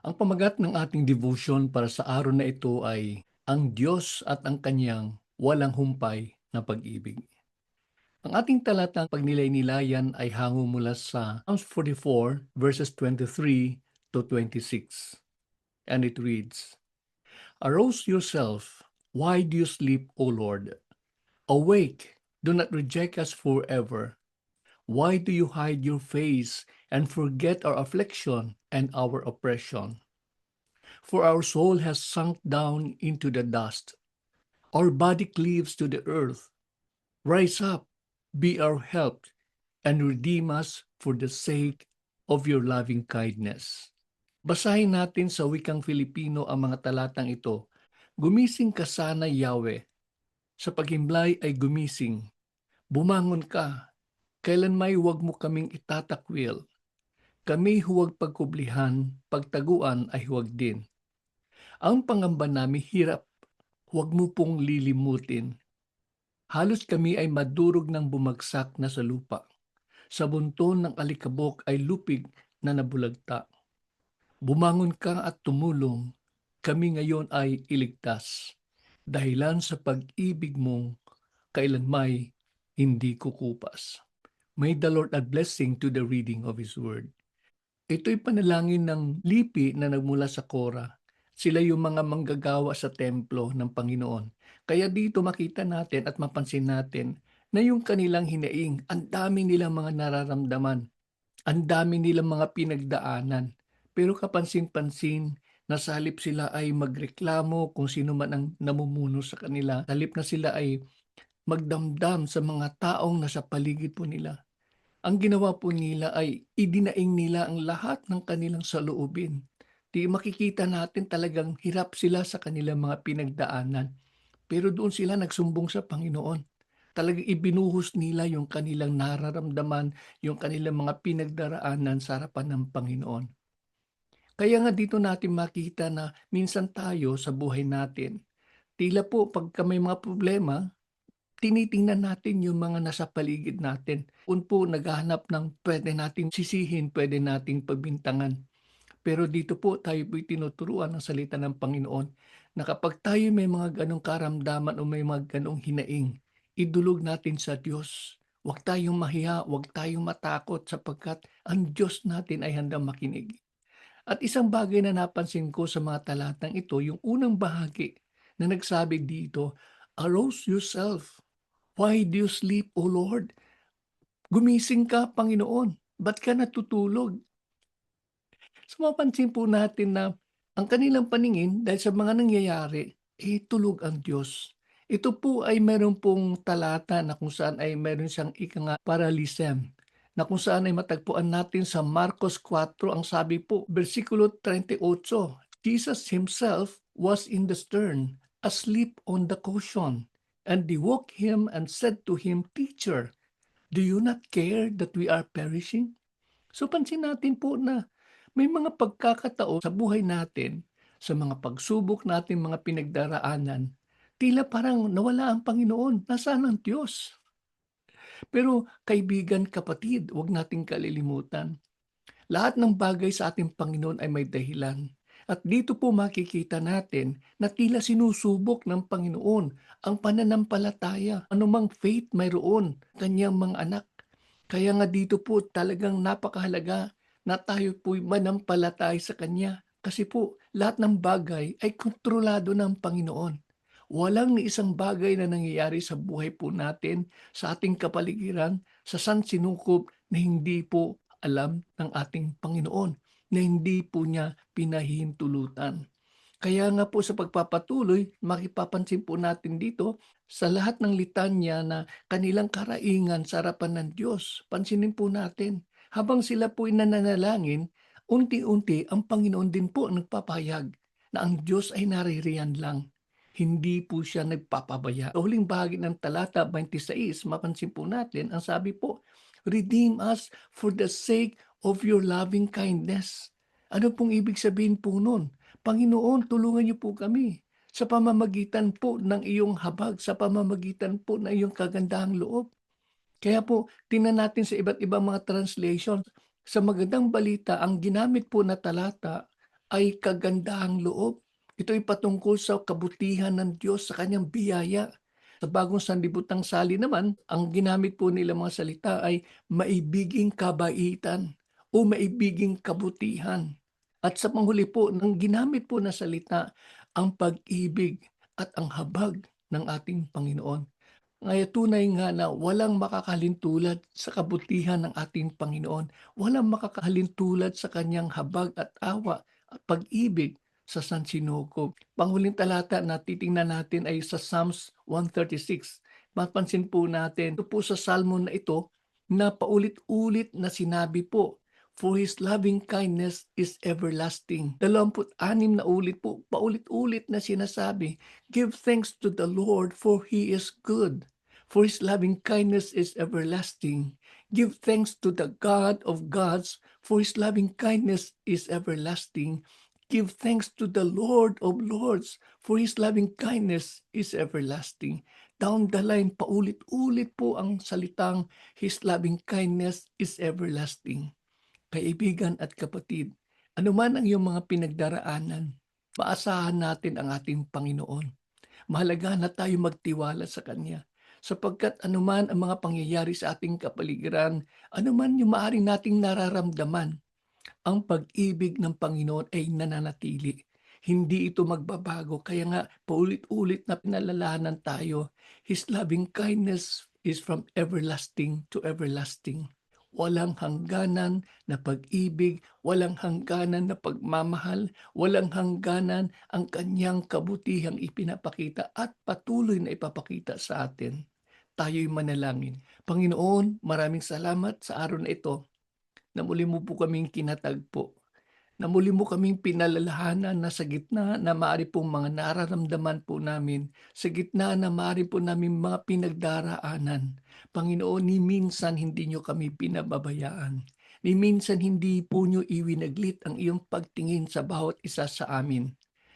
Ang pamagat ng ating devotion para sa araw na ito ay ang Diyos at ang Kanyang walang humpay na pag-ibig. Ang ating talatang pagnilay-nilayan ay hango mula sa Psalms 44 verses 23 to 26. And it reads, "Arouse yourself, why do you sleep, O Lord? Awake, do not reject us forever. Why do you hide your face and forget our affliction and our oppression? For our soul has sunk down into the dust. Our body cleaves to the earth. Rise up, be our help, and redeem us for the sake of your loving kindness." Basahin natin sa wikang Filipino ang mga talatang ito. Gumising ka sana, Yahweh. Sa paghimlay ay gumising. Bumangon ka. Kailan may huwag mo kaming itatakwil. Kami huwag pagkublihan, pagtaguan ay huwag din. Ang pangamba namin hirap, huwag mo pong lilimutin. Halos kami ay madurog ng bumagsak na sa lupa. Sa bunton ng alikabok ay lupig na nabulagta. Bumangon ka at tumulong, kami ngayon ay iligtas. Dahilan sa pag-ibig mong kailanmay hindi kukupas. May the Lord add blessing to the reading of His Word. Ito'y panalangin ng lipi na nagmula sa Kora. Sila yung mga manggagawa sa templo ng Panginoon. Kaya dito makita natin at mapansin natin na yung kanilang hinaing, ang dami nilang mga nararamdaman, ang dami nilang mga pinagdaanan. Pero kapansin-pansin, nasa halip sila ay magreklamo kung sino man ang namumuno sa kanila. Halip na sila ay magdamdam sa mga taong nasa paligid po nila. Ang ginawa po nila ay idinaing nila ang lahat ng kanilang saloobin. Di makikita natin talagang hirap sila sa kanilang mga pinagdaanan. Pero doon sila nagsumbong sa Panginoon. Talagang ibinuhos nila yung kanilang nararamdaman, yung kanilang mga pinagdaraanan sa harapan ng Panginoon. Kaya nga dito natin makita na minsan tayo sa buhay natin, tila po pagka may mga problema, tinitingnan natin yung mga nasa paligid natin. Kung po naghahanap ng pwede nating sisihin, pwede nating pagbintangan. Pero dito po tayo po'y tinuturuan ng salita ng Panginoon na kapag tayo may mga ganong karamdaman o may mga ganong hinaing, idulog natin sa Diyos. Huwag tayong mahiya, huwag tayong matakot sapagkat ang Diyos natin ay handang makinig. At isang bagay na napansin ko sa mga talatang ito, yung unang bahagi na nagsabi dito, "Arouse yourself. Why do you sleep, O Lord?" Gumising ka, Panginoon. Ba't ka natutulog? So mapansin po natin na ang kanilang paningin dahil sa mga nangyayari, tulog ang Diyos. Ito po ay meron pong talata na kung saan ay meron siyang paralisem, na kung saan ay matagpuan natin sa Marcos 4, ang sabi po, versikulo 38, Jesus himself was in the stern, asleep on the cushion, and they woke him and said to him, "Teacher, do you not care that we are perishing?" So pansin natin po na may mga pagkakataon sa buhay natin, sa mga pagsubok natin, mga pinagdaraanan, tila parang nawala ang Panginoon, nasaan ang Diyos? Pero kaibigan, kapatid, huwag nating kalilimutan. Lahat ng bagay sa ating Panginoon ay may dahilan. At dito po makikita natin na tila sinusubok ng Panginoon ang pananampalataya, anumang faith mayroon, kanyang mga anak. Kaya nga dito po talagang napakahalaga na tayo po'y manampalataya sa Kanya. Kasi po lahat ng bagay ay kontrolado ng Panginoon. Walang ni isang bagay na nangyayari sa buhay po natin, sa ating kapaligiran, sa sansinukob na hindi po alam ng ating Panginoon, na hindi po niya pinahihintulutan. Kaya nga po sa pagpapatuloy, makipapansin po natin dito sa lahat ng litanya na kanilang karaingan sa harapan ng Diyos. Pansinin po natin, habang sila po nananalangin, unti-unti ang Panginoon din po nagpapahayag na ang Diyos ay naririyan lang. Hindi po siya nagpapabaya. Sa huling bahagi ng talata 26, mapansin po natin, ang sabi po, "Redeem us for the sake of your loving kindness." Ano pong ibig sabihin po nun? Panginoon, tulungan niyo po kami sa pamamagitan po ng iyong habag, sa pamamagitan po ng iyong kagandahang loob. Kaya po, tingnan natin sa iba't ibang mga translation. Sa magandang balita, ang ginamit po na talata ay kagandahang loob. Ito ay patungkol sa kabutihan ng Diyos sa kanyang biyaya. Sa bagong sanlibutan sali naman, ang ginamit po nila mga salita ay maibiging kabaitan o maibiging kabutihan. At sa panghuli po, ng ginamit po na salita, ang pag-ibig at ang habag ng ating Panginoon. Kaya tunay nga na walang makakalintulad sa kabutihan ng ating Panginoon. Walang makakalintulad sa kanyang habag at awa at pag-ibig sa sansinukob. Panghuling talata na titingnan natin ay sa Psalms 136. Mapansin po natin, ito po sa salmo na ito, na paulit-ulit na sinabi po, for His loving kindness is everlasting. 26 na ulit po, paulit-ulit na sinasabi, give thanks to the Lord for He is good. For His loving kindness is everlasting. Give thanks to the God of gods, for His loving kindness is everlasting. Give thanks to the Lord of lords, for His loving kindness is everlasting. Down the line, paulit-ulit po ang salitang His loving kindness is everlasting. Kaibigan at kapatid, anuman ang iyong mga pinagdaraanan, maasahan natin ang ating Panginoon. Mahalaga na tayo magtiwala sa Kanya. Sapagkat anuman ang mga pangyayari sa ating kapaligiran, anuman yung maaari nating nararamdaman, ang pag-ibig ng Panginoon ay nananatili. Hindi ito magbabago. Kaya nga, paulit-ulit na pinalalahanan tayo. His loving kindness is from everlasting to everlasting. Walang hangganan na pag-ibig, walang hangganan na pagmamahal, walang hangganan ang kanyang kabutihang ipinapakita at patuloy na ipapakita sa atin. Tayo'y manalangin. Panginoon, maraming salamat sa araw na ito na muli mo po kaming kinatagpo, na muli mo kaming pinalalahanan na sa gitna na maaari pong mga nararamdaman po namin, sa gitna na maaari po namin mga pinagdaraanan. Panginoon, ni minsan hindi nyo kami pinababayaan. Ni minsan hindi po nyo iwinaglit ang iyong pagtingin sa bawat isa sa amin.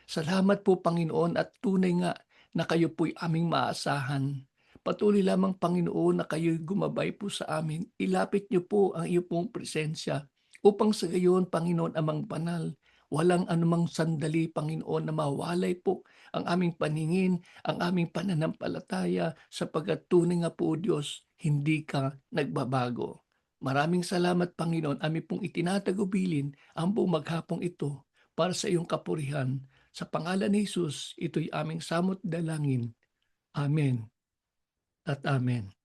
Salamat po Panginoon at tunay nga na kayo po'y aming maasahan. Patuloy lamang Panginoon na kayo'y gumabay po sa amin. Ilapit niyo po ang iyong pong presensya upang sa gayon, Panginoon amang banal, walang anumang sandali, Panginoon, na mawalay po ang aming paningin, ang aming pananampalataya, sapagkat tunay nga po, Diyos, hindi ka nagbabago. Maraming salamat, Panginoon, amin pong itinatagubilin ang buong maghapong ito para sa iyong kapurihan. Sa pangalan ni Jesus, ito'y aming samot dalangin. Amen at Amen.